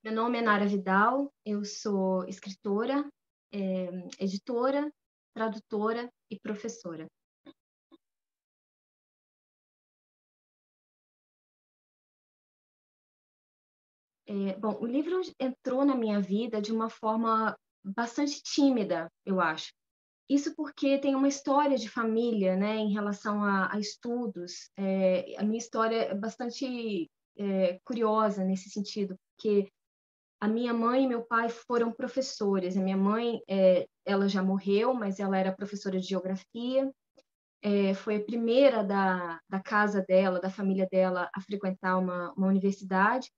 Meu nome é Nara Vidal, eu sou escritora, editora, tradutora e professora. Bom, o livro entrou na minha vida de uma forma bastante tímida, eu acho. Isso porque tem uma história de família, né, em relação a estudos. A minha história é bastante curiosa nesse sentido, porque a minha mãe e meu pai foram professores. A minha mãe, ela já morreu, mas ela era professora de geografia. Foi a primeira da casa dela, da família dela, a frequentar uma universidade.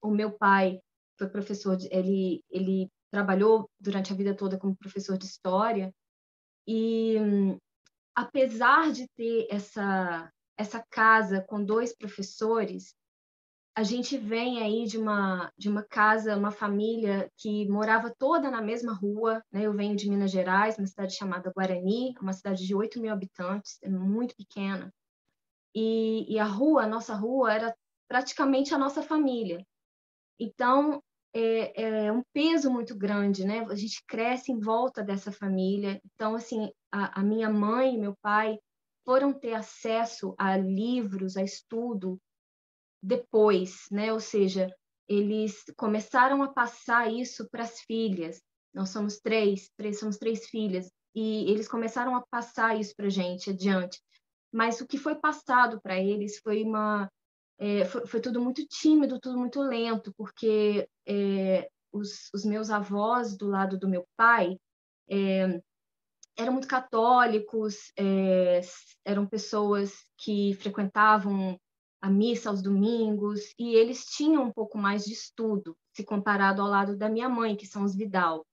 O meu pai foi professor, ele trabalhou durante a vida toda como professor de história. E apesar de ter essa casa com dois professores, a gente vem aí de uma casa, uma família que morava toda na mesma rua, né? Eu venho de Minas Gerais, uma cidade chamada Guarani, uma cidade de 8 mil habitantes, é muito pequena. E a nossa rua, era praticamente a nossa família. Então, é um peso muito grande, né? A gente cresce em volta dessa família. Então, assim, a minha mãe e meu pai foram ter acesso a livros, a estudo, depois, né? Ou seja, eles começaram a passar isso para as filhas. Nós somos somos três filhas, e eles começaram a passar isso para a gente adiante. Mas o que foi passado para eles foi tudo muito tímido, tudo muito lento, porque os meus avós do lado do meu pai eram muito católicos, eram pessoas que frequentavam a missa aos domingos, e eles tinham um pouco mais de estudo, se comparado ao lado da minha mãe, que são os Vidal,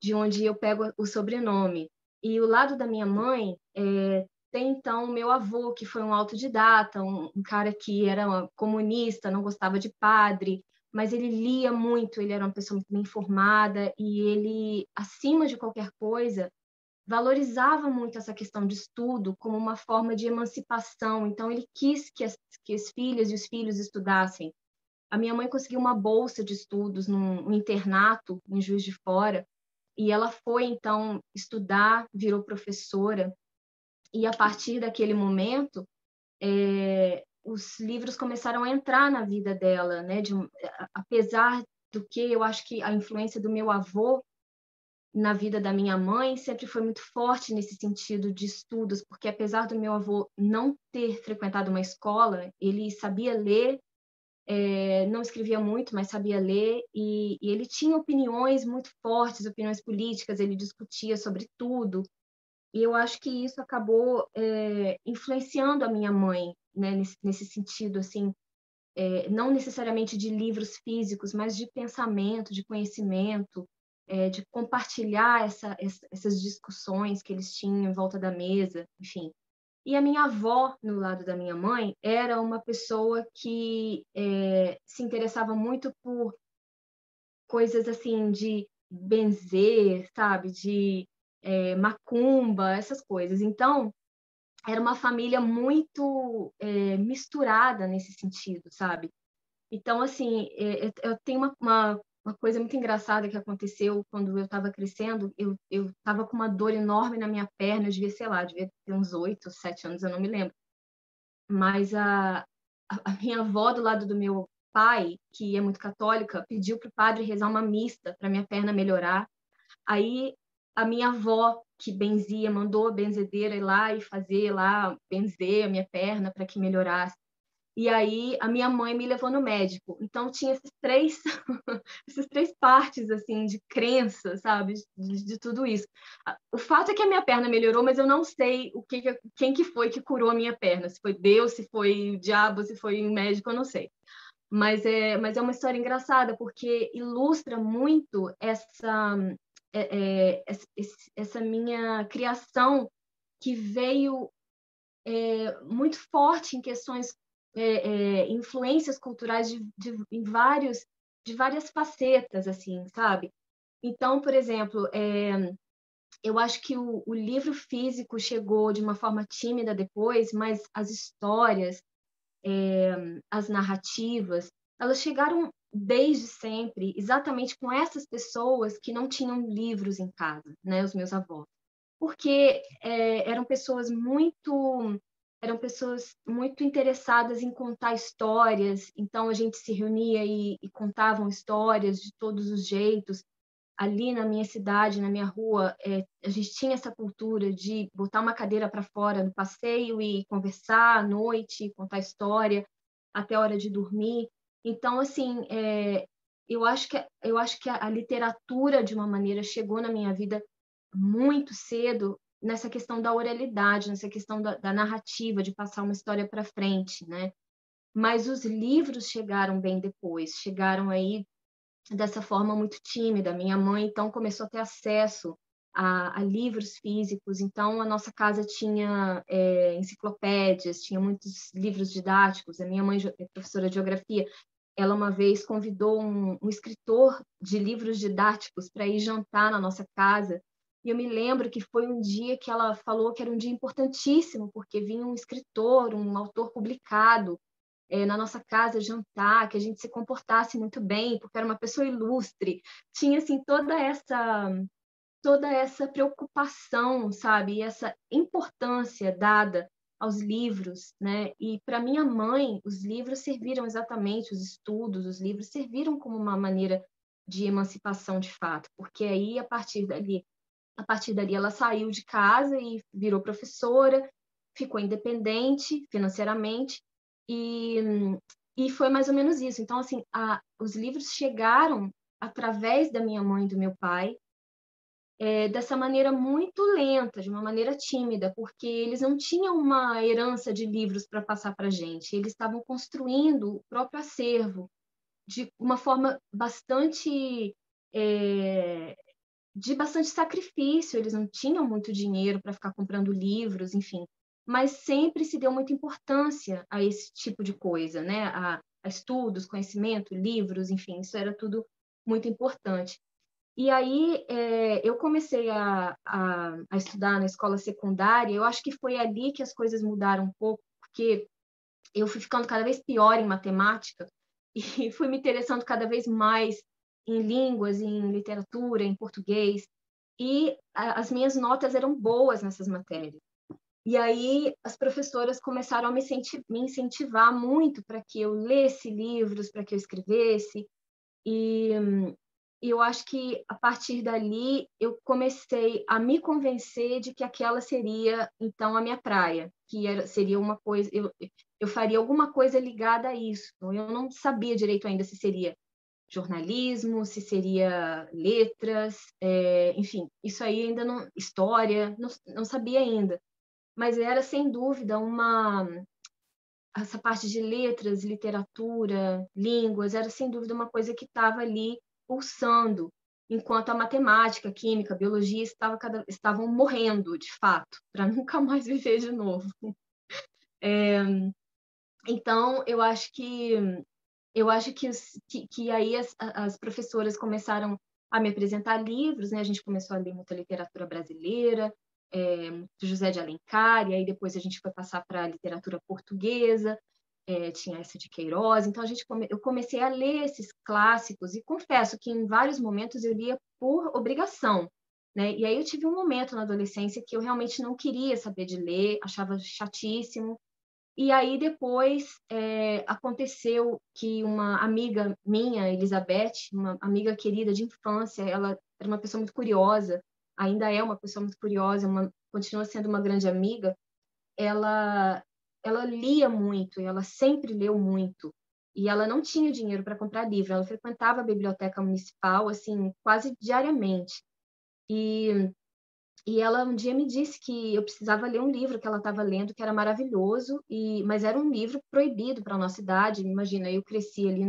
de onde eu pego o sobrenome. E o lado da minha mãe tem, então, meu avô, que foi um autodidata, um cara que era comunista, não gostava de padre, mas ele lia muito, ele era uma pessoa muito bem informada, e ele, acima de qualquer coisa, valorizava muito essa questão de estudo como uma forma de emancipação. Então, ele quis que as filhas e os filhos estudassem. A minha mãe conseguiu uma bolsa de estudos num internato em Juiz de Fora, e ela foi, então, estudar, virou professora, e a partir daquele momento, os livros começaram a entrar na vida dela, né? Apesar do que eu acho que a influência do meu avô na vida da minha mãe sempre foi muito forte nesse sentido de estudos, porque apesar do meu avô não ter frequentado uma escola, ele sabia ler, não escrevia muito, mas sabia ler, e ele tinha opiniões muito fortes, opiniões políticas, ele discutia sobre tudo, e eu acho que isso acabou influenciando a minha mãe, né, nesse sentido, assim, não necessariamente de livros físicos, mas de pensamento, de conhecimento, de compartilhar essas discussões que eles tinham em volta da mesa, enfim. E a minha avó, no lado da minha mãe, era uma pessoa que se interessava muito por coisas assim de benzer, sabe, de macumba, essas coisas. Então, era uma família muito misturada nesse sentido, sabe? Então, assim, eu tenho uma coisa muito engraçada que aconteceu quando eu estava crescendo. Eu estava com uma dor enorme na minha perna, eu devia, sei lá, devia ter uns 8 ou 7 anos, eu não me lembro. Mas a minha avó, do lado do meu pai, que é muito católica, pediu para o padre rezar uma missa para minha perna melhorar. Aí a minha avó, que benzia, mandou a benzedeira ir lá e fazer lá, benzer a minha perna para que melhorasse. E aí a minha mãe me levou no médico. Então tinha esses três, essas três partes assim de crença, sabe, de tudo isso. O fato é que a minha perna melhorou, mas eu não sei quem que foi que curou a minha perna. Se foi Deus, se foi o diabo, se foi um médico, eu não sei. Mas é uma história engraçada porque ilustra muito essa minha criação, que veio muito forte em questões, influências culturais de várias facetas, assim, sabe? Então, por exemplo, eu acho que o livro físico chegou de uma forma tímida depois, mas as histórias, as narrativas, elas chegaram desde sempre, exatamente com essas pessoas que não tinham livros em casa, né, os meus avós. Porque eram pessoas muito interessadas em contar histórias, então a gente se reunia e contavam histórias de todos os jeitos. Ali na minha cidade, na minha rua, a gente tinha essa cultura de botar uma cadeira para fora no passeio e conversar à noite, contar história até a hora de dormir. Então, assim, eu acho que a literatura, de uma maneira, chegou na minha vida muito cedo nessa questão da oralidade, nessa questão da narrativa, de passar uma história para frente, né? Mas os livros chegaram bem depois, chegaram aí dessa forma muito tímida. Minha mãe, então, começou a ter acesso a livros físicos, então a nossa casa tinha enciclopédias, tinha muitos livros didáticos. A minha mãe é professora de geografia, ela uma vez convidou um escritor de livros didáticos para ir jantar na nossa casa, e eu me lembro que foi um dia que ela falou que era um dia importantíssimo, porque vinha um escritor, um autor publicado, na nossa casa jantar, que a gente se comportasse muito bem, porque era uma pessoa ilustre. Tinha assim toda essa preocupação, sabe? E essa importância dada aos livros, né? E para minha mãe, os livros serviram exatamente, os estudos, os livros serviram como uma maneira de emancipação de fato, porque aí a partir dali ela saiu de casa e virou professora, ficou independente financeiramente e, e foi mais ou menos isso. Então, assim, os livros chegaram através da minha mãe e do meu pai, dessa maneira muito lenta, de uma maneira tímida, porque eles não tinham uma herança de livros para passar para a gente. Eles estavam construindo o próprio acervo de uma forma de bastante sacrifício. Eles não tinham muito dinheiro para ficar comprando livros, enfim, mas sempre se deu muita importância a esse tipo de coisa, né? A estudos, conhecimento, livros, enfim, isso era tudo muito importante. E aí eu comecei a estudar na escola secundária. Eu acho que foi ali que as coisas mudaram um pouco, porque eu fui ficando cada vez pior em matemática e fui me interessando cada vez mais em línguas, em literatura, em português, e as minhas notas eram boas nessas matérias. E aí as professoras começaram a me incentivar muito para que eu lesse livros, para que eu escrevesse, e eu acho que a partir dali eu comecei a me convencer de que aquela seria então a minha praia, seria uma coisa, eu faria alguma coisa ligada a isso. Eu não sabia direito ainda se seria jornalismo, se seria letras, enfim, isso aí ainda não, história, não sabia ainda, mas era sem dúvida essa parte de letras, literatura, línguas, era sem dúvida uma coisa que estava ali pulsando, enquanto a matemática, a química, a biologia estavam morrendo, de fato, para nunca mais viver de novo. Então, eu acho que aí as professoras começaram a me apresentar livros, né? A gente começou a ler muita literatura brasileira, José de Alencar, e aí depois a gente foi passar para a literatura portuguesa, tinha essa de Queiroz. Então eu comecei a ler esses clássicos e confesso que em vários momentos eu lia por obrigação, né? E aí eu tive um momento na adolescência que eu realmente não queria saber de ler, achava chatíssimo. E aí depois aconteceu que uma amiga minha, Elizabeth, uma amiga querida de infância, ela era uma pessoa muito curiosa, ainda é uma pessoa muito curiosa, continua sendo uma grande amiga. Ela lia muito, e ela sempre leu muito, e ela não tinha dinheiro para comprar livro. Ela frequentava a biblioteca municipal assim quase diariamente. E ela um dia me disse que eu precisava ler um livro que ela estava lendo, que era maravilhoso, mas era um livro proibido para a nossa idade. Imagina, eu cresci ali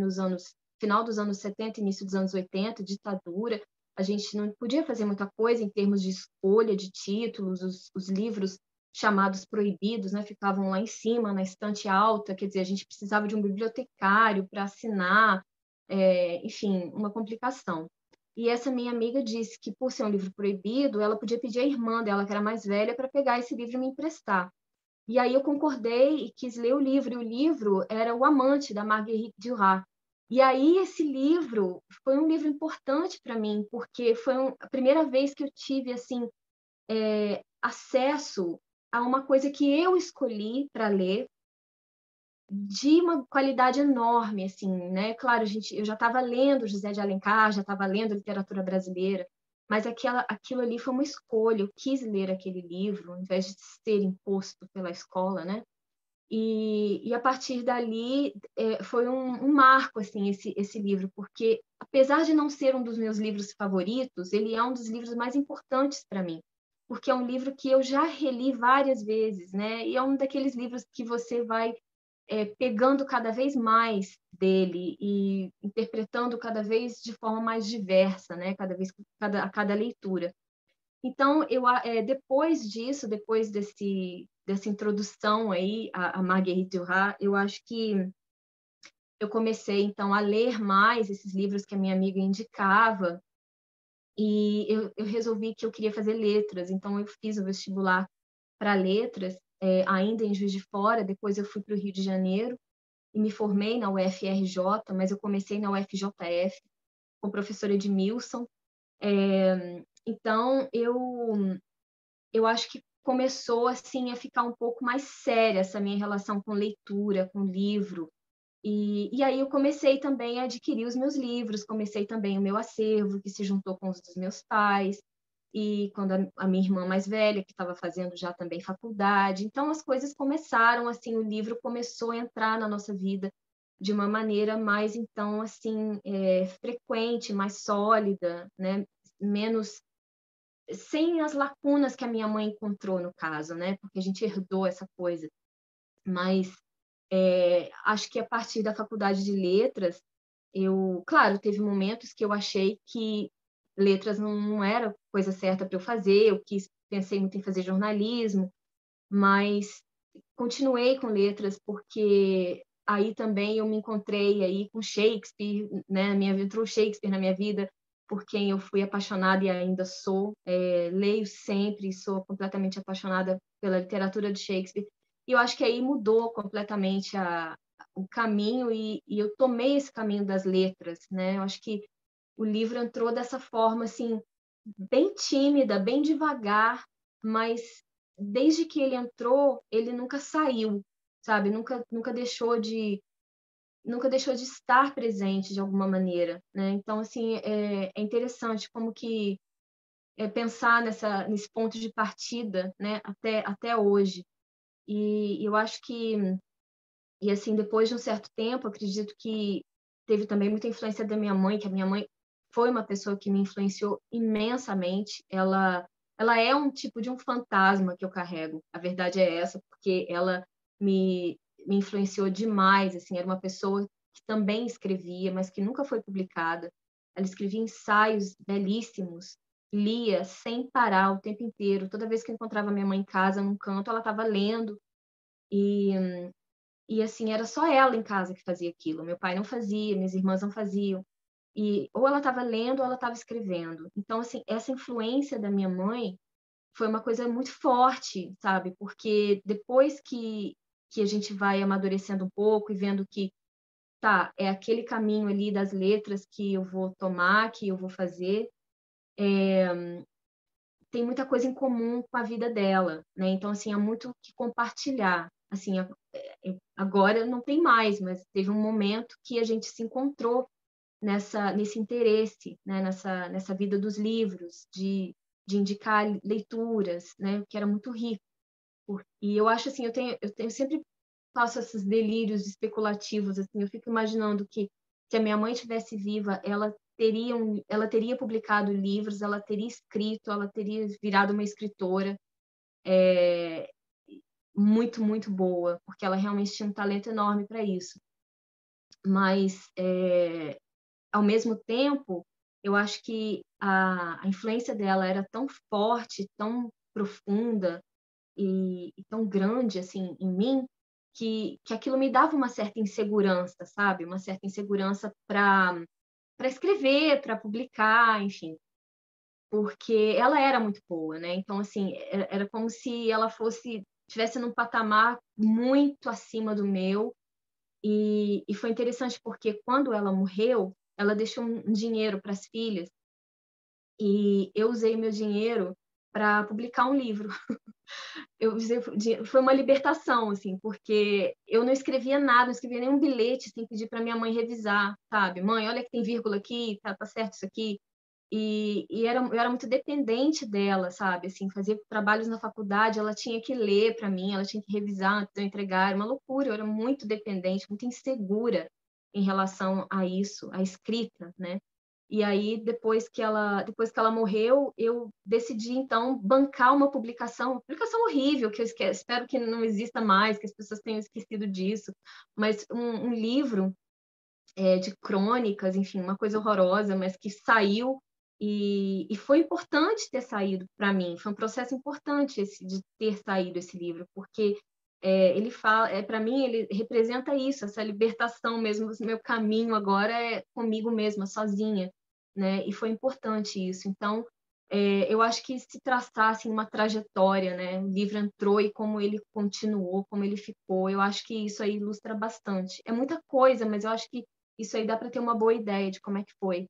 final dos anos 70, início dos anos 80, ditadura. A gente não podia fazer muita coisa em termos de escolha de títulos, os livros chamados proibidos, né, ficavam lá em cima, na estante alta, quer dizer, a gente precisava de um bibliotecário para assinar, enfim, uma complicação. E essa minha amiga disse que, por ser um livro proibido, ela podia pedir à irmã dela, que era mais velha, para pegar esse livro e me emprestar. E aí eu concordei e quis ler o livro. E o livro era O Amante, da Marguerite Duras. E aí esse livro foi um livro importante para mim, porque foi a primeira vez que eu tive assim acesso a uma coisa que eu escolhi para ler, de uma qualidade enorme, assim, né? Claro, eu já estava lendo José de Alencar, já estava lendo literatura brasileira, mas aquilo ali foi uma escolha. Eu quis ler aquele livro, ao invés de ser imposto pela escola, né? E a partir dali foi um marco, assim, esse livro, porque apesar de não ser um dos meus livros favoritos, ele é um dos livros mais importantes para mim, porque é um livro que eu já reli várias vezes, né? E é um daqueles livros que você vai pegando cada vez mais dele e interpretando cada vez de forma mais diversa, né? A cada leitura. Então, depois disso, depois dessa introdução aí a Marguerite Duras, eu acho que eu comecei, então, a ler mais esses livros que a minha amiga indicava, e eu resolvi que eu queria fazer letras, então eu fiz o vestibular para letras, ainda em Juiz de Fora, depois eu fui para o Rio de Janeiro, e me formei na UFRJ, mas eu comecei na UFJF, com o professor Edmilson. Então, eu acho que começou assim a ficar um pouco mais séria essa minha relação com leitura, com livro. E aí eu comecei também a adquirir os meus livros, comecei também o meu acervo, que se juntou com os dos meus pais, e quando a minha irmã mais velha, que estava fazendo já também faculdade. Então as coisas começaram, assim, o livro começou a entrar na nossa vida de uma maneira mais, então, assim, frequente, mais sólida, né? Menos sem as lacunas que a minha mãe encontrou no caso, né? Porque a gente herdou essa coisa. Mas acho que a partir da faculdade de letras, claro, teve momentos que eu achei que letras não era a coisa certa para eu fazer, pensei muito em fazer jornalismo, mas continuei com letras porque aí também eu me encontrei aí com Shakespeare, né? Entrou Shakespeare na minha vida, por quem eu fui apaixonada e ainda sou. Leio sempre e sou completamente apaixonada pela literatura de Shakespeare. E eu acho que aí mudou completamente o caminho e eu tomei esse caminho das letras, né? Eu acho que o livro entrou dessa forma, assim, bem tímida, bem devagar, mas desde que ele entrou, ele nunca saiu, sabe? Nunca deixou de estar presente de alguma maneira, né? Então, assim, é interessante como que pensar nesse ponto de partida, né? Até hoje. E eu acho que, e assim, depois de um certo tempo, acredito que teve também muita influência da minha mãe, que a minha mãe foi uma pessoa que me influenciou imensamente. Ela é um tipo de um fantasma que eu carrego. A verdade é essa, porque ela me influenciou demais. Assim, era uma pessoa que também escrevia, mas que nunca foi publicada. Ela escrevia ensaios belíssimos, lia sem parar o tempo inteiro. Toda vez que eu encontrava minha mãe em casa, num canto, ela estava lendo. E assim, era só ela em casa que fazia aquilo. Meu pai não fazia, minhas irmãs não faziam. E ou ela estava lendo ou ela estava escrevendo. Então, assim, essa influência da minha mãe foi uma coisa muito forte, sabe? Porque depois que a gente vai amadurecendo um pouco e vendo que, tá, é aquele caminho ali das letras que eu vou tomar, que eu vou fazer, tem muita coisa em comum com a vida dela, né? Então, assim, há muito o que compartilhar. Assim, agora não tem mais, mas teve um momento que a gente se encontrou nesse interesse, né? Nessa vida dos livros, de indicar leituras, né? Que era muito rico. E eu acho assim, eu sempre faço esses delírios especulativos, assim, eu fico imaginando que se a minha mãe tivesse viva, ela teria publicado livros, ela teria escrito, ela teria virado uma escritora muito, muito boa, porque ela realmente tinha um talento enorme para isso. Mas, ao mesmo tempo, eu acho que a influência dela era tão forte, tão profunda e tão grande assim em mim que aquilo me dava uma certa insegurança, sabe? Uma certa insegurança para escrever, para publicar, enfim, porque ela era muito boa, né? Então assim, era como se ela fosse tivesse num patamar muito acima do meu E foi interessante porque quando ela morreu, ela deixou um dinheiro para as filhas e eu usei meu dinheiro para publicar um livro. Eu usei, foi uma libertação, assim, porque eu não escrevia nada, não escrevia nenhum bilhete sem pedir para minha mãe revisar, sabe? Mãe, olha que tem vírgula aqui, tá certo isso aqui. Eu era muito dependente dela, sabe? Assim, fazia trabalhos na faculdade, ela tinha que ler para mim, ela tinha que revisar antes de eu entregar, era uma loucura, eu era muito dependente, muito insegura em relação a isso, a escrita, né? E aí, depois que ela morreu, eu decidi, então, bancar uma publicação horrível, que eu espero que não exista mais, que as pessoas tenham esquecido disso, mas um livro de crônicas, enfim, uma coisa horrorosa, mas que saiu e foi importante ter saído para mim, foi um processo importante esse, de ter saído esse livro, porque ele fala, para mim, ele representa isso, essa libertação mesmo, o meu caminho agora é comigo mesma, sozinha, né? E foi importante isso. Então, eu acho que se traçasse uma trajetória, né? O livro entrou e como ele continuou, como ele ficou, eu acho que isso aí ilustra bastante. É muita coisa, mas eu acho que isso aí dá para ter uma boa ideia de como é que foi.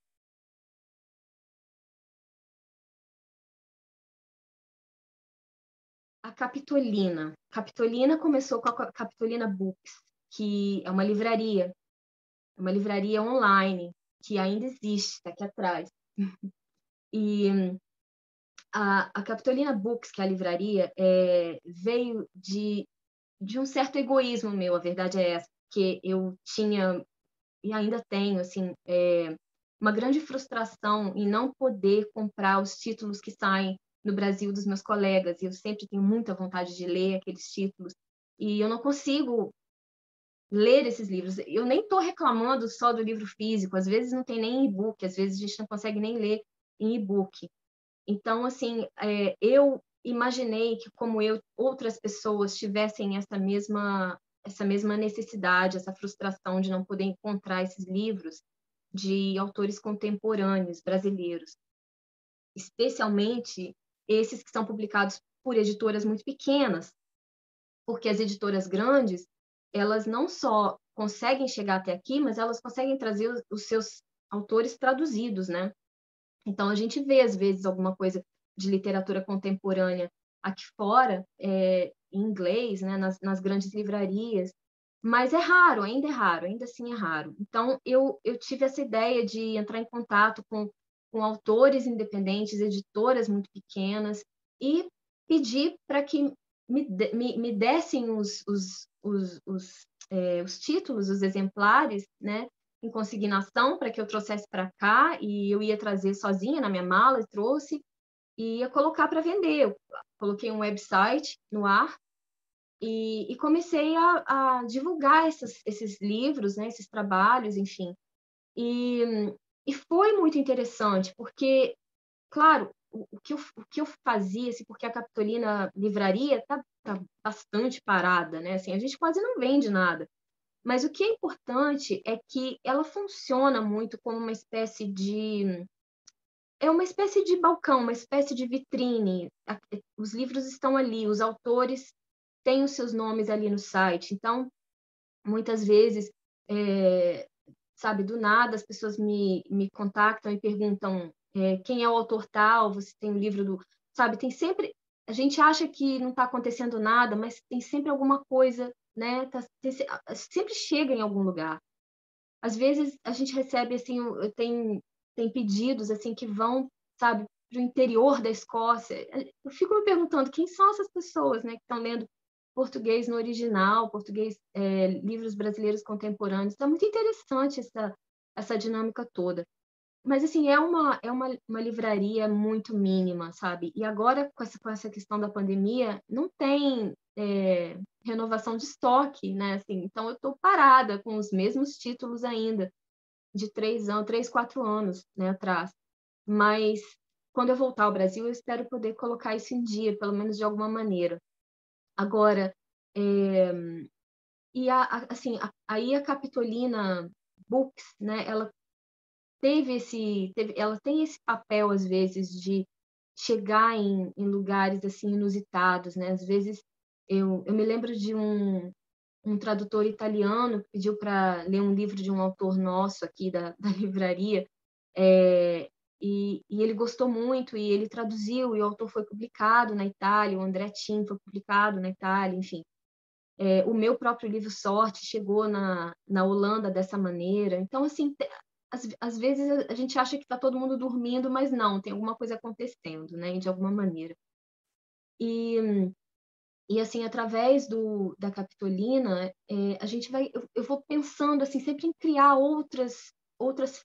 A Capitolina. Capitolina começou com a Capitolina Books, que é uma livraria online, que ainda existe, está aqui atrás. E a Capitolina Books, que é a livraria, veio de um certo egoísmo meu, a verdade é essa, porque eu tinha, e ainda tenho, assim, uma grande frustração em não poder comprar os títulos que saem no Brasil dos meus colegas, e eu sempre tenho muita vontade de ler aqueles títulos, e eu não consigo ler esses livros. Eu nem estou reclamando só do livro físico, às vezes não tem nem e-book, às vezes a gente não consegue nem ler em e-book. Então, assim, eu imaginei que, como eu, outras pessoas tivessem essa mesma necessidade, essa frustração de não poder encontrar esses livros de autores contemporâneos brasileiros, especialmente esses que são publicados por editoras muito pequenas, porque as editoras grandes, elas não só conseguem chegar até aqui, mas elas conseguem trazer os seus autores traduzidos, né? Então, a gente vê, às vezes, alguma coisa de literatura contemporânea aqui fora, em inglês, né, nas grandes livrarias, mas é raro, ainda é raro, ainda assim é raro. Então, eu tive essa ideia de entrar em contato com autores independentes, editoras muito pequenas, e pedir para que me dessem os títulos, os exemplares, né, em consignação para que eu trouxesse para cá e eu ia trazer sozinha na minha mala e trouxe e ia colocar para vender. Eu coloquei um website no ar e comecei a divulgar esses livros, né, esses trabalhos, enfim. E foi muito interessante, porque, claro, o que eu fazia, assim, porque a Capitolina Livraria tá bastante parada, né? Assim, a gente quase não vende nada. Mas o que é importante é que ela funciona muito como uma espécie de... É uma espécie de balcão, uma espécie de vitrine. Os livros estão ali, os autores têm os seus nomes ali no site. Então, muitas vezes, sabe, do nada as pessoas me contactam e perguntam quem é o autor tal, você tem o livro do... Sabe, tem sempre... A gente acha que não está acontecendo nada, mas tem sempre alguma coisa, né? Sempre chega em algum lugar. Às vezes a gente recebe, assim, tem pedidos, assim, que vão, sabe, para o interior da Escócia. Eu fico me perguntando quem são essas pessoas, né, que estão lendo português no original, português, livros brasileiros contemporâneos. Então, é muito interessante essa dinâmica toda. Mas, assim, uma livraria muito mínima, sabe? E agora, com essa questão da pandemia, não tem renovação de estoque, né? Assim, então, eu estou parada com os mesmos títulos ainda, de 3 anos, 3, 4 anos, né, atrás. Mas, quando eu voltar ao Brasil, eu espero poder colocar isso em dia, pelo menos de alguma maneira. Agora, assim, aí a Capitolina Books, né, ela tem esse papel às vezes de chegar em lugares assim inusitados, né? Às vezes eu me lembro um tradutor italiano que pediu para ler um livro de um autor nosso aqui da livraria, é, e ele gostou muito, e ele traduziu, e o autor foi publicado na Itália, o André Tin foi publicado na Itália, enfim. O meu próprio livro Sorte chegou na Holanda dessa maneira. Então, assim, às vezes a gente acha que está todo mundo dormindo, mas não, tem alguma coisa acontecendo, né, de alguma maneira. E assim, através da Capitolina, a gente vai, eu vou pensando assim, sempre em criar outras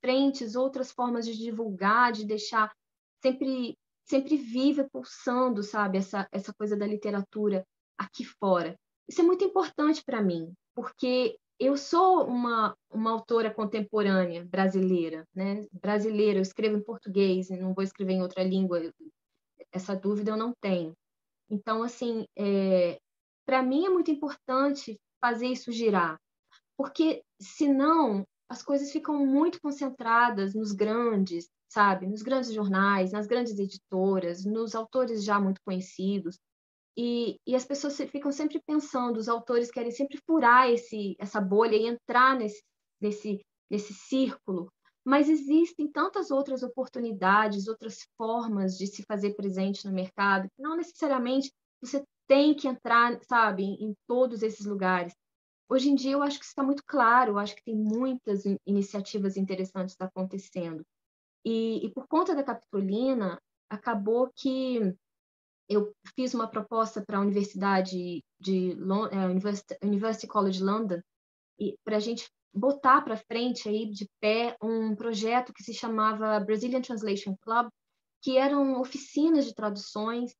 frentes, outras formas de divulgar, de deixar sempre sempre viva, e pulsando, sabe, essa coisa da literatura aqui fora. Isso é muito importante para mim, porque eu sou uma autora contemporânea brasileira, né? Brasileira, eu escrevo em português, não vou escrever em outra língua, essa dúvida eu não tenho. Então, assim, para mim é muito importante fazer isso girar, porque senão as coisas ficam muito concentradas nos grandes, sabe? Nos grandes jornais, nas grandes editoras, nos autores já muito conhecidos. E as pessoas ficam sempre pensando, os autores querem sempre furar essa bolha e entrar nesse, nesse círculo. Mas existem tantas outras oportunidades, outras formas de se fazer presente no mercado, que não necessariamente você tem que entrar, sabe, em todos esses lugares. Hoje em dia, eu acho que isso está muito claro, eu acho que tem muitas iniciativas interessantes acontecendo. E por conta da Capitolina, acabou que eu fiz uma proposta para a Universidade University College London, e para a gente botar para frente aí de pé um projeto que se chamava Brazilian Translation Club, que eram oficinas de traduções,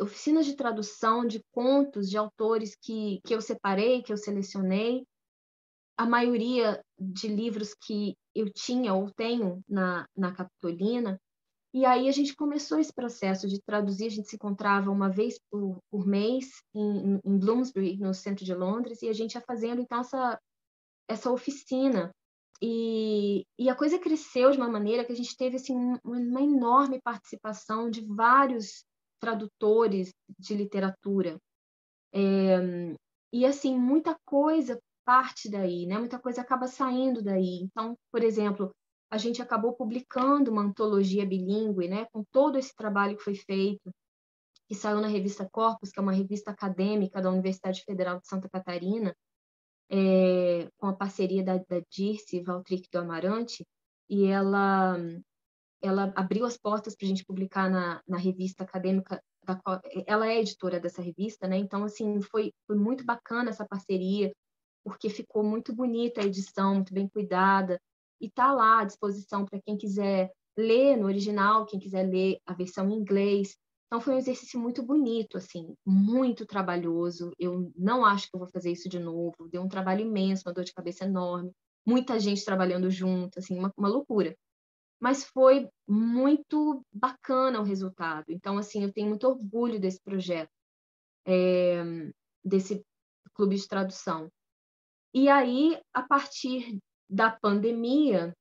oficinas de tradução de contos de autores que eu separei, que eu selecionei. A maioria de livros que eu tinha ou tenho na Capitolina. E aí a gente começou esse processo de traduzir, a gente se encontrava uma vez por mês em Bloomsbury, no centro de Londres, e a gente ia fazendo então essa oficina. E a coisa cresceu de uma maneira que a gente teve assim, uma enorme participação de vários tradutores de literatura. E assim, muita coisa parte daí, né? Muita coisa acaba saindo daí. Então, por exemplo, a gente acabou publicando uma antologia bilíngue, né? Com todo esse trabalho que foi feito, que saiu na revista Corpus, que é uma revista acadêmica da Universidade Federal de Santa Catarina, com a parceria da Dirce Valtric do Amarante, e ela abriu as portas para a gente publicar na revista acadêmica da qual ela é editora dessa revista, né? Então, assim, foi muito bacana essa parceria, porque ficou muito bonita a edição, muito bem cuidada, e tá lá à disposição para quem quiser ler no original, quem quiser ler a versão em inglês. Então, foi um exercício muito bonito, assim, muito trabalhoso. Eu não acho que eu vou fazer isso de novo. Deu um trabalho imenso, uma dor de cabeça enorme, muita gente trabalhando junto, assim, uma loucura. Mas foi muito bacana o resultado. Então, assim, eu tenho muito orgulho desse projeto, desse clube de tradução. E aí, a partir da pandemia,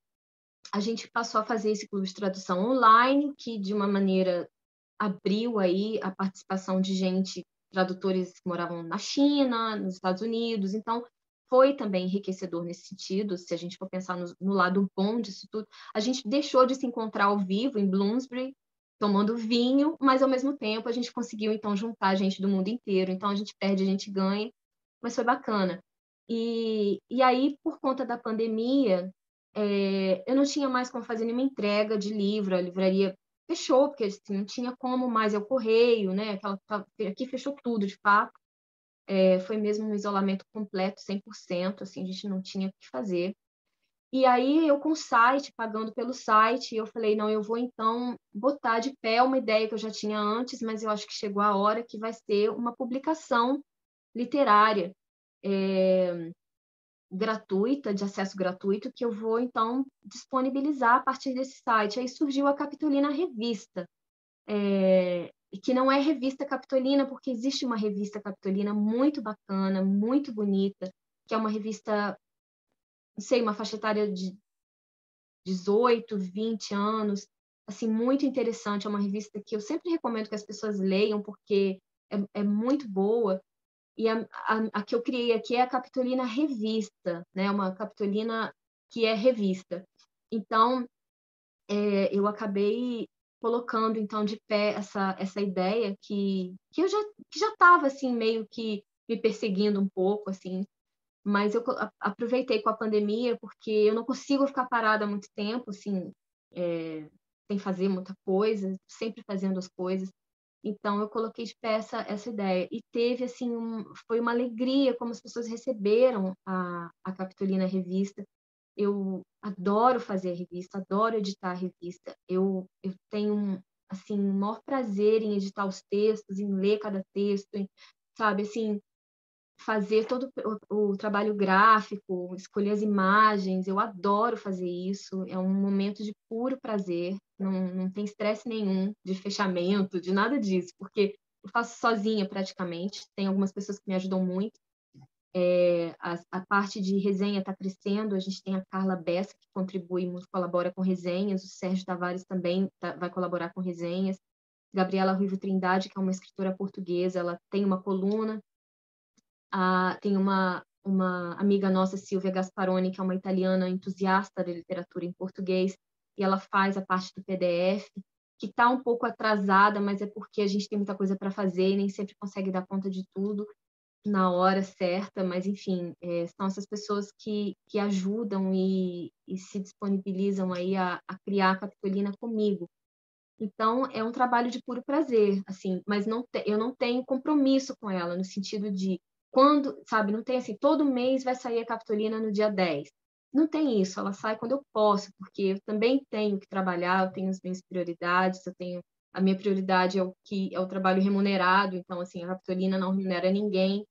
a gente passou a fazer esse clube de tradução online, que de uma maneira abriu aí a participação de gente, tradutores que moravam na China, nos Estados Unidos. Então, foi também enriquecedor nesse sentido, se a gente for pensar no lado bom disso tudo. A gente deixou de se encontrar ao vivo em Bloomsbury, tomando vinho, mas ao mesmo tempo a gente conseguiu então juntar gente do mundo inteiro. Então a gente perde, a gente ganha, mas foi bacana. E aí, por conta da pandemia, eu não tinha mais como fazer nenhuma entrega de livro, a livraria fechou, porque assim, não tinha como mais, é o correio, né? Aqui fechou tudo, de fato. Foi mesmo um isolamento completo, 100%, assim, a gente não tinha o que fazer. E aí eu com o site, pagando pelo site, eu falei, não, eu vou então botar de pé uma ideia que eu já tinha antes, mas eu acho que chegou a hora que vai ser uma publicação literária, gratuita, de acesso gratuito, que eu vou então disponibilizar a partir desse site. Aí surgiu a Capitolina Revista, que não é revista Capitolina, porque existe uma revista Capitolina muito bacana, muito bonita, que é uma revista, não sei, uma faixa etária de 18, 20 anos, assim, muito interessante. É uma revista que eu sempre recomendo que as pessoas leiam, porque é muito boa. E a que eu criei aqui é a Capitolina Revista, né? Uma Capitolina que é revista. Então, eu acabei colocando então de pé essa ideia que eu já estava assim meio que me perseguindo um pouco assim, mas eu aproveitei com a pandemia porque eu não consigo ficar parada muito tempo assim, sem fazer muita coisa, sempre fazendo as coisas. Então eu coloquei de pé essa ideia e teve assim foi uma alegria como as pessoas receberam a Capitolina Revista. Eu adoro fazer revista, adoro editar revista. Eu tenho assim o maior prazer em editar os textos, em ler cada texto, sabe, assim, fazer todo o trabalho gráfico, escolher as imagens. Eu adoro fazer isso. É um momento de puro prazer. Não tem estresse nenhum de fechamento, de nada disso, porque eu faço sozinha praticamente. Tem algumas pessoas que me ajudam muito. A parte de resenha está crescendo, a gente tem a Carla Bessa, que contribui muito, colabora com resenhas, o Sérgio Tavares também vai colaborar com resenhas, Gabriela Ruivo Trindade, que é uma escritora portuguesa, ela tem uma coluna, tem uma amiga nossa, Silvia Gasparoni, que é uma italiana entusiasta da literatura em português, e ela faz a parte do PDF, que está um pouco atrasada, mas é porque a gente tem muita coisa para fazer e nem sempre consegue dar conta de tudo na hora certa, mas enfim, são essas pessoas que ajudam e se disponibilizam aí a criar a Capitolina comigo. Então, é um trabalho de puro prazer, assim, mas eu não tenho compromisso com ela, no sentido de quando, sabe, não tem assim, todo mês vai sair a Capitolina no dia 10. Não tem isso, ela sai quando eu posso, porque eu também tenho que trabalhar, eu tenho as minhas prioridades, a minha prioridade é o trabalho remunerado, então assim, a Capitolina não remunera ninguém,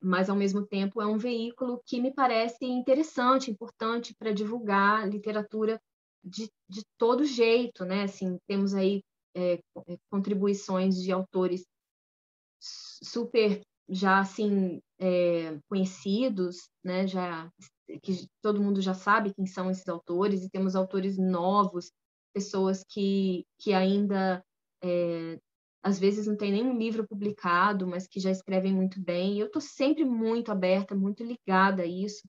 mas ao mesmo tempo é um veículo que me parece interessante, importante para divulgar literatura de todo jeito, né? Assim, temos aí contribuições de autores super já assim conhecidos, né? Já que todo mundo já sabe quem são esses autores, e temos autores novos, pessoas que ainda às vezes não tem nenhum livro publicado, mas que já escrevem muito bem. E eu estou sempre muito aberta, muito ligada a isso.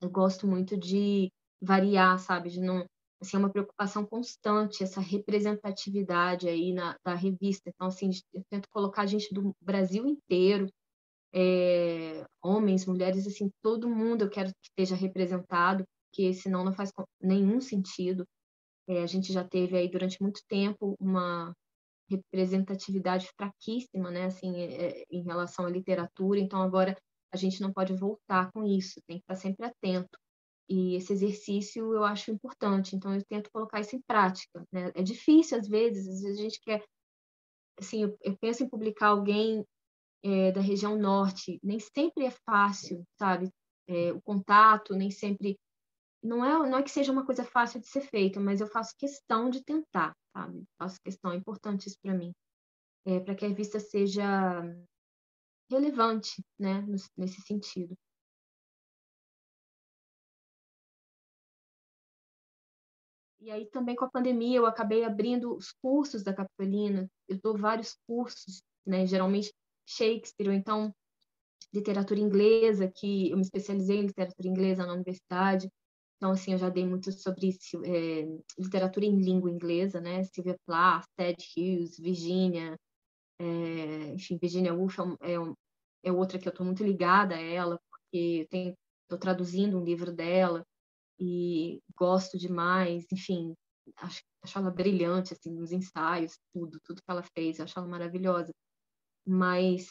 Eu gosto muito de variar, sabe? De não, assim, é uma preocupação constante essa representatividade aí da revista. Então, assim, eu tento colocar gente do Brasil inteiro, homens, mulheres, assim, todo mundo eu quero que esteja representado, porque senão não faz nenhum sentido. A gente já teve aí durante muito tempo uma representatividade fraquíssima, né, assim, em relação à literatura. Então agora a gente não pode voltar com isso, tem que estar sempre atento. E esse exercício eu acho importante, então eu tento colocar isso em prática, né? É difícil às vezes a gente quer, assim, eu penso em publicar alguém da região norte, nem sempre é fácil, sabe? O contato nem sempre não é que seja uma coisa fácil de ser feita, mas eu faço questão de tentar, sabe? Faço questão, é importante isso para mim, para que a revista seja relevante, né, nesse sentido. E aí também com a pandemia eu acabei abrindo os cursos da Capitolina, eu dou vários cursos, né, geralmente Shakespeare, ou então literatura inglesa, que eu me especializei em literatura inglesa na universidade, então assim, eu já dei muito sobre literatura em língua inglesa, né, Sylvia Plath, Ted Hughes, Virginia, enfim, Virginia Woolf é outra que eu estou muito ligada a ela, porque estou traduzindo um livro dela e gosto demais, enfim, acho ela brilhante, assim, nos ensaios, tudo que ela fez, eu acho ela maravilhosa. Mas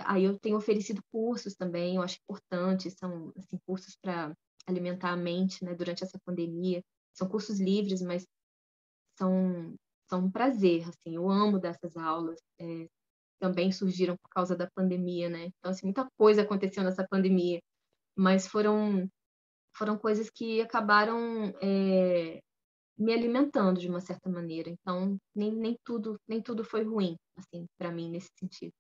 aí eu tenho oferecido cursos também, eu acho importante, são assim, cursos para alimentar a mente, né, durante essa pandemia. São cursos livres, mas são, são um prazer, assim, eu amo dessas aulas. Também surgiram por causa da pandemia, né? Então, assim, muita coisa aconteceu nessa pandemia, mas foram coisas que acabaram me alimentando de uma certa maneira. Então, nem tudo foi ruim, assim, para mim nesse sentido.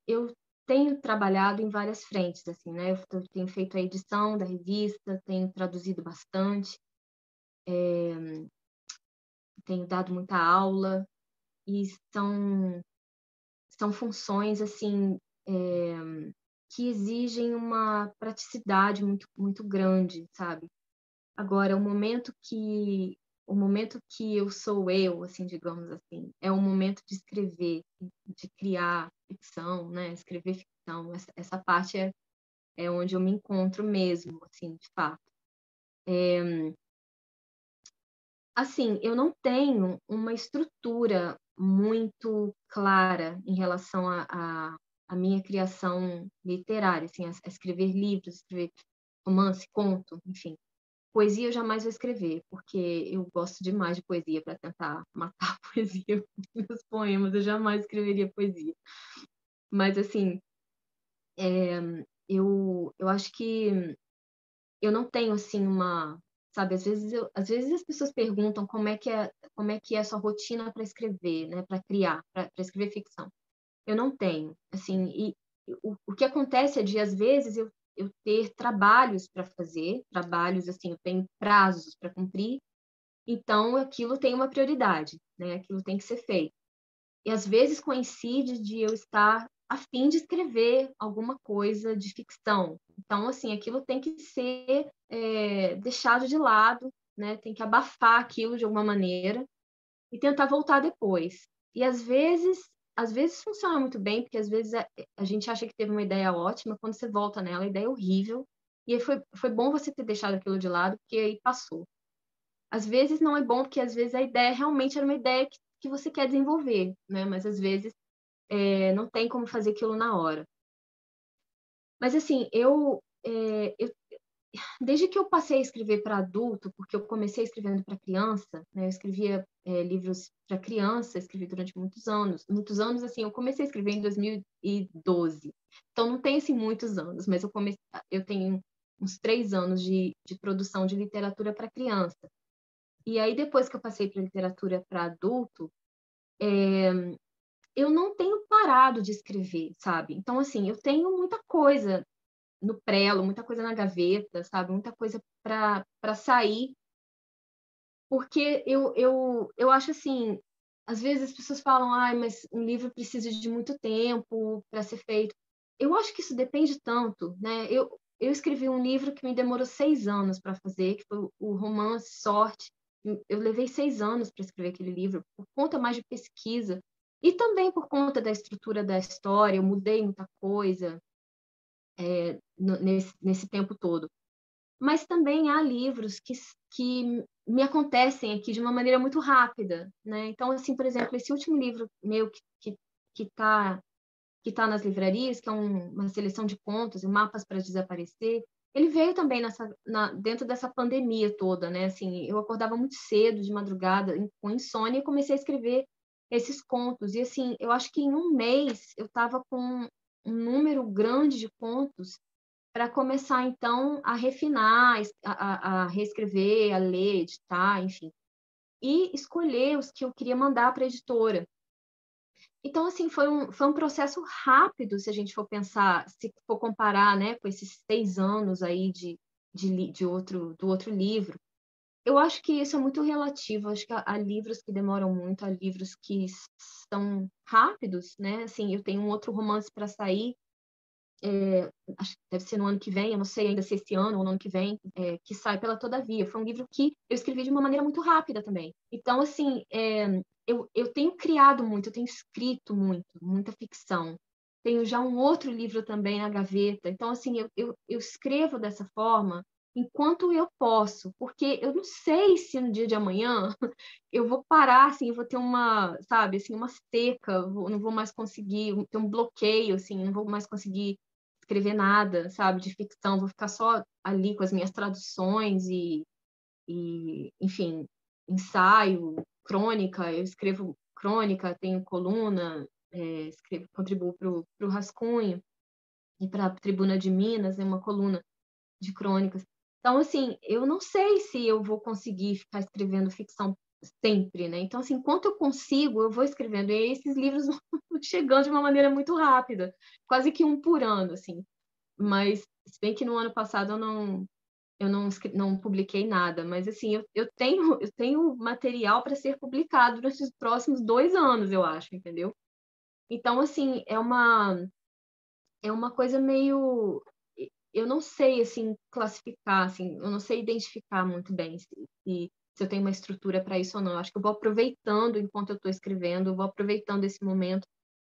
Eu tenho trabalhado em várias frentes, assim, né? Eu tenho feito a edição da revista, tenho traduzido bastante, tenho dado muita aula, e são funções, assim, que exigem uma praticidade muito, muito grande, sabe? Agora, o momento que eu sou eu, assim, digamos assim, é o momento de escrever, de criar ficção, né? Escrever ficção. Essa parte é onde eu me encontro mesmo, assim, de fato. Assim, eu não tenho uma estrutura muito clara em relação à minha criação literária, assim, a escrever livros, escrever romance, conto, enfim. Poesia eu jamais vou escrever, porque eu gosto demais de poesia para tentar matar a poesia nos poemas, eu jamais escreveria poesia. Mas, assim, eu acho que eu não tenho, assim, sabe, às vezes as pessoas perguntam como é que é a sua rotina para escrever, né, para criar, para escrever ficção. Eu não tenho, assim, e o que acontece é de, às vezes, eu ter trabalhos para fazer, trabalhos, assim, eu tenho prazos para cumprir, então aquilo tem uma prioridade, né, aquilo tem que ser feito. E às vezes coincide de eu estar a fim de escrever alguma coisa de ficção. Então, assim, aquilo tem que ser deixado de lado, né? Tem que abafar aquilo de alguma maneira e tentar voltar depois. E às vezes funciona muito bem, porque às vezes a gente acha que teve uma ideia ótima, quando você volta nela, a ideia é horrível. E aí foi bom você ter deixado aquilo de lado, porque aí passou. Às vezes não é bom, porque às vezes a ideia realmente era uma ideia que você quer desenvolver, né? Mas às vezes não tem como fazer aquilo na hora. Mas assim, desde que eu passei a escrever para adulto, porque eu comecei escrevendo para criança, né? Eu escrevia livros para criança, escrevi durante muitos anos, assim, eu comecei a escrever em 2012, então não tem assim muitos anos, mas eu tenho uns 3 anos de produção de literatura para criança. E aí, depois que eu passei para literatura para adulto, eu não tenho parado de escrever, sabe? Então, assim, eu tenho muita coisa no prelo, muita coisa na gaveta, sabe? Muita coisa para sair, porque eu acho assim, às vezes as pessoas falam, ai, mas um livro precisa de muito tempo para ser feito. Eu acho que isso depende tanto, né? Eu escrevi um livro que me demorou 6 anos para fazer, que foi o romance Sorte. Eu levei 6 anos para escrever aquele livro, por conta mais de pesquisa, e também por conta da estrutura da história, eu mudei muita coisa nesse tempo todo. Mas também há livros que me acontecem aqui de uma maneira muito rápida, né? Então, assim, por exemplo, esse último livro meu que tá nas livrarias, que é uma seleção de contos e mapas para desaparecer, ele veio também dentro dessa pandemia toda, né? Assim, eu acordava muito cedo, de madrugada, com insônia, e comecei a escrever esses contos. E, assim, eu acho que em um mês eu estava com um número grande de contos para começar, então, a refinar, a reescrever, a ler, editar, enfim. E escolher os que eu queria mandar para a editora. Então, assim, foi um processo rápido, se a gente for pensar, se for comparar, né, com esses 6 anos aí do outro livro. Eu acho que isso é muito relativo. Acho que há livros que demoram muito, há livros que são rápidos, né? Assim, eu tenho um outro romance para sair, acho que deve ser no ano que vem, eu não sei ainda se esse ano ou no ano que vem, que sai pela Todavia. Foi um livro que eu escrevi de uma maneira muito rápida também. Então, assim, eu tenho criado muito, eu tenho escrito muito, muita ficção. Tenho já um outro livro também na gaveta. Então, assim, eu escrevo dessa forma enquanto eu posso, porque eu não sei se no dia de amanhã eu vou parar, assim, eu vou ter sabe, assim, uma seca, não vou mais conseguir, ter um bloqueio, assim, não vou mais conseguir escrever nada, sabe, de ficção, vou ficar só ali com as minhas traduções enfim, ensaio, crônica, eu escrevo crônica, tenho coluna, contribuo para o Rascunho e para a Tribuna de Minas, uma coluna de crônicas. Então, assim, eu não sei se eu vou conseguir ficar escrevendo ficção sempre, né? Então, assim, enquanto eu consigo, eu vou escrevendo. E aí esses livros vão chegando de uma maneira muito rápida, quase que um por ano, assim. Mas, se bem que no ano passado não publiquei nada, mas assim, eu tenho material para ser publicado nesses próximos 2 anos, eu acho, entendeu? Então, assim, é uma coisa meio. Eu não sei, assim, classificar, assim, eu não sei identificar muito bem se eu tenho uma estrutura para isso ou não. Eu acho que eu vou aproveitando enquanto eu estou escrevendo, eu vou aproveitando esse momento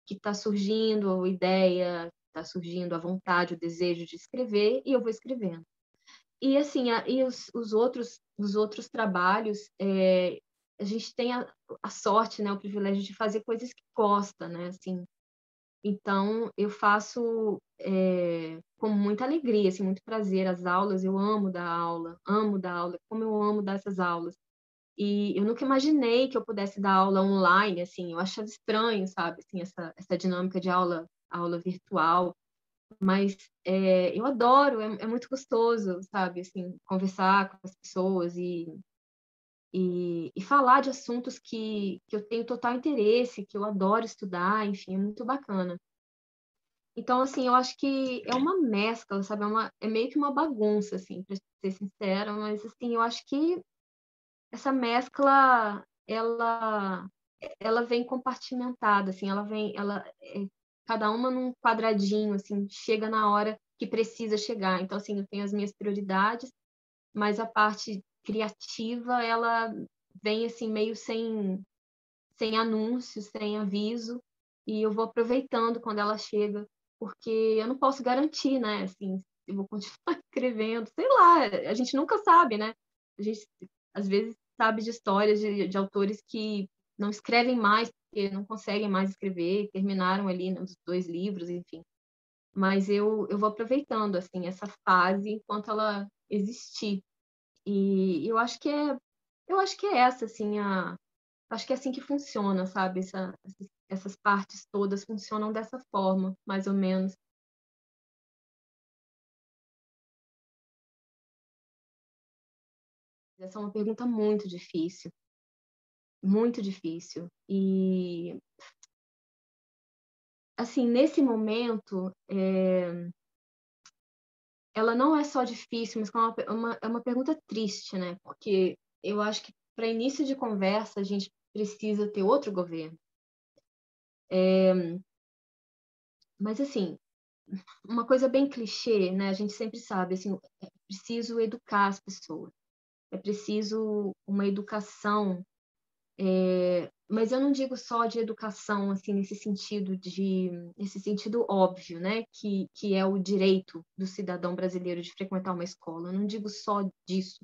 que está surgindo a ideia, está surgindo a vontade, o desejo de escrever, e eu vou escrevendo. E assim, os outros trabalhos, a gente tem a sorte, né, o privilégio de fazer coisas que gosta, né, assim. Então, eu faço com muita alegria, assim, muito prazer as aulas. Eu amo dar aula, como eu amo dar essas aulas. E eu nunca imaginei que eu pudesse dar aula online, assim, eu achava estranho, sabe, assim, essa dinâmica de aula virtual. Mas eu adoro, é muito gostoso, sabe, assim, conversar com as pessoas e falar de assuntos que eu tenho total interesse, que eu adoro estudar, enfim, é muito bacana. Então, assim, eu acho que é uma mescla, sabe? É meio que uma bagunça, assim, para ser sincera, mas, assim, eu acho que essa mescla, ela vem compartimentada, assim, cada uma num quadradinho, assim, chega na hora que precisa chegar. Então, assim, eu tenho as minhas prioridades, mas a parte criativa, ela vem, assim, meio sem anúncio, sem aviso, e eu vou aproveitando quando ela chega, porque eu não posso garantir, né, assim, eu vou continuar escrevendo, sei lá, a gente nunca sabe, né? A gente, às vezes, sabe de histórias de autores que não escrevem mais, porque não conseguem mais escrever, terminaram ali nos 2 livros, enfim. Mas eu vou aproveitando, assim, essa fase enquanto ela existir. E eu acho que é essa, assim, acho que é assim que funciona, sabe? Essas partes todas funcionam dessa forma, mais ou menos. Essa é uma pergunta muito difícil, muito difícil. E, assim, nesse momento, ela não é só difícil, mas é uma pergunta triste, né? Porque eu acho que para início de conversa a gente precisa ter outro governo. Mas, assim, uma coisa bem clichê, né? A gente sempre sabe, assim, é preciso educar as pessoas. É preciso uma educação, mas eu não digo só de educação, assim, nesse sentido óbvio, né, que é o direito do cidadão brasileiro de frequentar uma escola. Eu não digo só disso.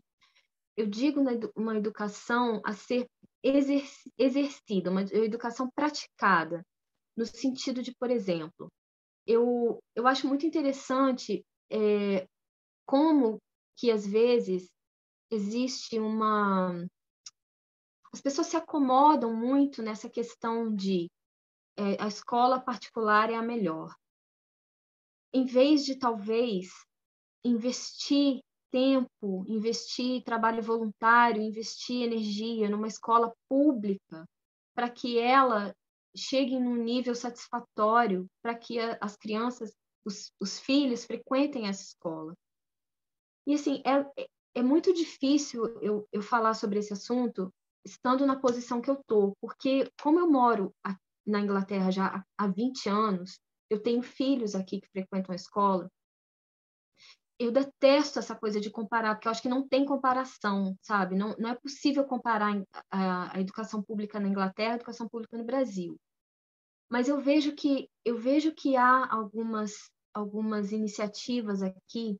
Eu digo uma educação a ser exercida, uma educação praticada, no sentido de, por exemplo, eu acho muito interessante como que, às vezes, existe uma as pessoas se acomodam muito nessa questão de a escola particular é a melhor. Em vez de, talvez, investir tempo, investir trabalho voluntário, investir energia numa escola pública, para que ela chegue num nível satisfatório, para que as crianças, os filhos, frequentem essa escola. E, assim, é muito difícil eu falar sobre esse assunto estando na posição que eu estou, porque como eu moro na Inglaterra já há 20 anos, eu tenho filhos aqui que frequentam a escola, eu detesto essa coisa de comparar, porque eu acho que não tem comparação, sabe? Não é possível comparar a educação pública na Inglaterra e a educação pública no Brasil. Mas eu vejo que há algumas iniciativas aqui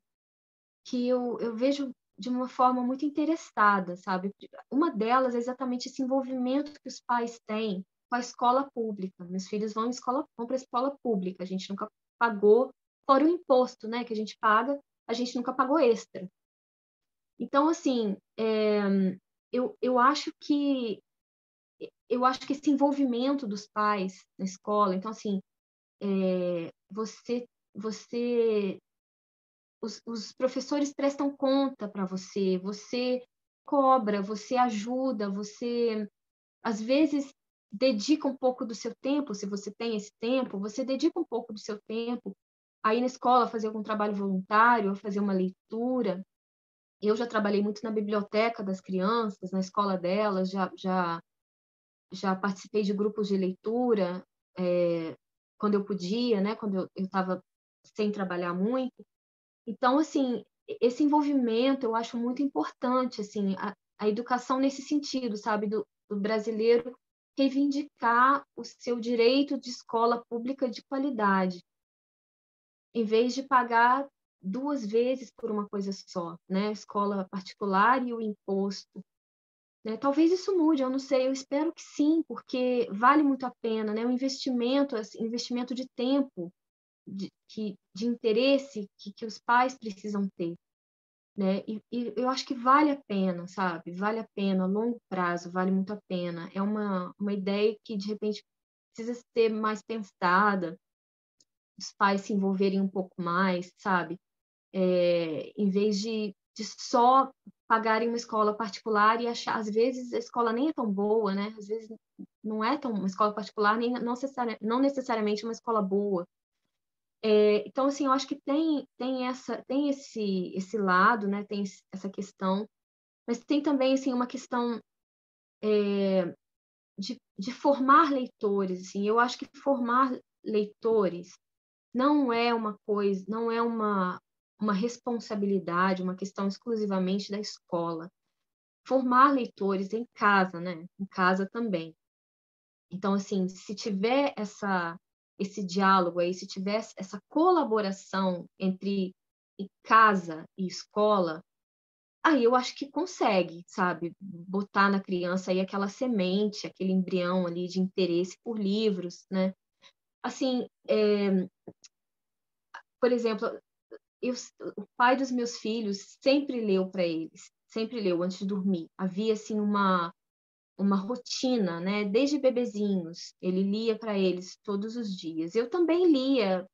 que eu vejo de uma forma muito interessada, sabe? Uma delas é exatamente esse envolvimento que os pais têm com a escola pública. Meus filhos vão para a escola pública, a gente nunca pagou, fora o imposto, né, que a gente paga, a gente nunca pagou extra. Então, assim, eu, eu acho que eu acho que esse envolvimento dos pais na escola, então, assim, você os professores prestam conta para você, você cobra, você ajuda, você às vezes dedica um pouco do seu tempo, se você tem esse tempo, você dedica um pouco do seu tempo a ir na escola fazer algum trabalho voluntário, a fazer uma leitura. Eu já trabalhei muito na biblioteca das crianças, na escola delas, já participei de grupos de leitura, quando eu podia, né? Quando eu estava sem trabalhar muito. Então, assim, esse envolvimento eu acho muito importante, assim, a educação nesse sentido, sabe, do brasileiro reivindicar o seu direito de escola pública de qualidade, em vez de pagar duas vezes por uma coisa só, né? Escola particular e o imposto, né? Talvez isso mude, eu não sei, eu espero que sim, porque vale muito a pena, né? O investimento, assim, investimento de tempo, de interesse que os pais precisam ter, né? E eu acho que vale a pena, sabe? Vale a pena, a longo prazo, vale muito a pena. É uma ideia que, de repente, precisa ser mais pensada, os pais se envolverem um pouco mais, sabe? Em vez de só pagarem uma escola particular e achar, às vezes a escola nem é tão boa, né? Às vezes não é tão uma escola particular, nem não necessariamente uma escola boa. Então, assim, eu acho que tem esse lado, né? Tem essa questão, mas tem também, assim, uma questão de formar leitores, assim. Eu acho que formar leitores não é uma coisa, não é uma responsabilidade, uma questão exclusivamente da escola. Formar leitores em casa, né? Em casa também. Então, assim, se tiver esse diálogo aí, se tiver essa colaboração entre casa e escola, aí eu acho que consegue, sabe? Botar na criança aí aquela semente, aquele embrião ali de interesse por livros, né? Assim, por exemplo, eu, o pai dos meus filhos sempre leu para eles, sempre leu antes de dormir. Havia, assim, uma rotina, né? Desde bebezinhos, ele lia para eles todos os dias. Eu também lia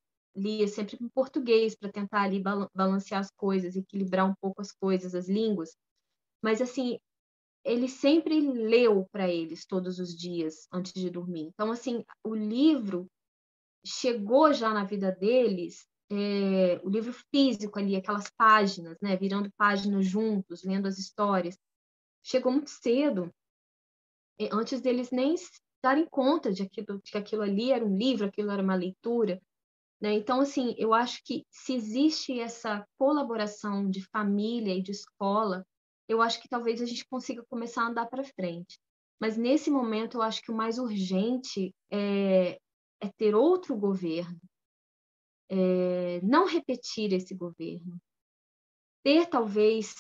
sempre em português para tentar ali balancear as coisas, equilibrar um pouco as coisas, as línguas. Mas assim, ele sempre leu para eles todos os dias antes de dormir. Então, assim, o livro chegou já na vida deles, o livro físico ali, aquelas páginas, né? Virando páginas juntos, lendo as histórias. Chegou muito cedo, antes deles nem se darem conta de que aquilo ali era um livro, aquilo era uma leitura, né? Então, assim, eu acho que se existe essa colaboração de família e de escola, eu acho que talvez a gente consiga começar a andar para frente. Mas nesse momento, eu acho que o mais urgente é ter outro governo, não repetir esse governo, ter talvez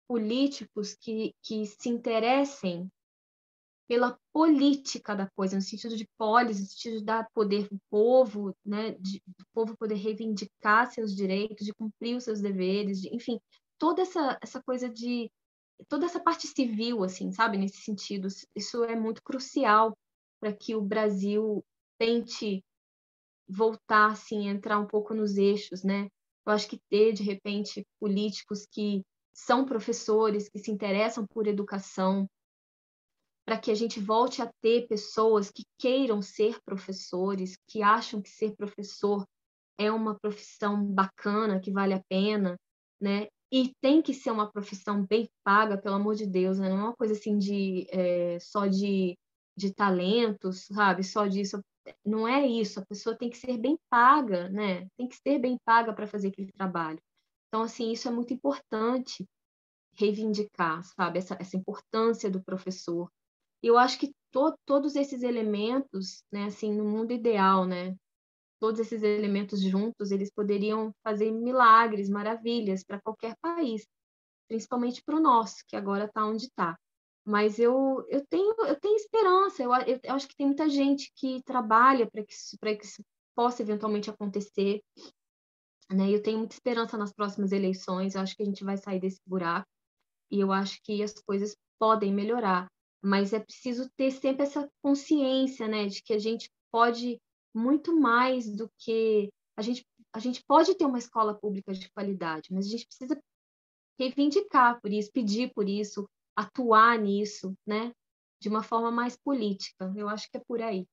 políticos que se interessem pela política da coisa, no sentido de polis, no sentido de dar poder ao povo, né, do povo poder reivindicar seus direitos, de cumprir os seus deveres, enfim, toda essa coisa toda essa parte civil, assim, sabe, nesse sentido, isso é muito crucial para que o Brasil tente voltar, assim, entrar um pouco nos eixos, né? Eu acho que ter, de repente, políticos que são professores, que se interessam por educação, para que a gente volte a ter pessoas que queiram ser professores, que acham que ser professor é uma profissão bacana, que vale a pena, né? E tem que ser uma profissão bem paga, pelo amor de Deus, né? Não é uma coisa assim só de talentos, sabe? Só disso. Não é isso. A pessoa tem que ser bem paga, né? Tem que ser bem paga para fazer aquele trabalho. Então, assim, isso é muito importante reivindicar, sabe? Essa importância do professor. Eu acho que todos esses elementos, né, assim, no mundo ideal, né, todos esses elementos juntos, eles poderiam fazer milagres, maravilhas para qualquer país, principalmente para o nosso, que agora está onde está. Mas eu tenho esperança, eu acho que tem muita gente que trabalha para que isso possa eventualmente acontecer, né? Eu tenho muita esperança nas próximas eleições, eu acho que a gente vai sair desse buraco e eu acho que as coisas podem melhorar, mas é preciso ter sempre essa consciência, né, de que a gente pode muito mais do que a gente pode ter uma escola pública de qualidade, mas a gente precisa reivindicar por isso, pedir por isso, atuar nisso, né, de uma forma mais política. Eu acho que é por aí.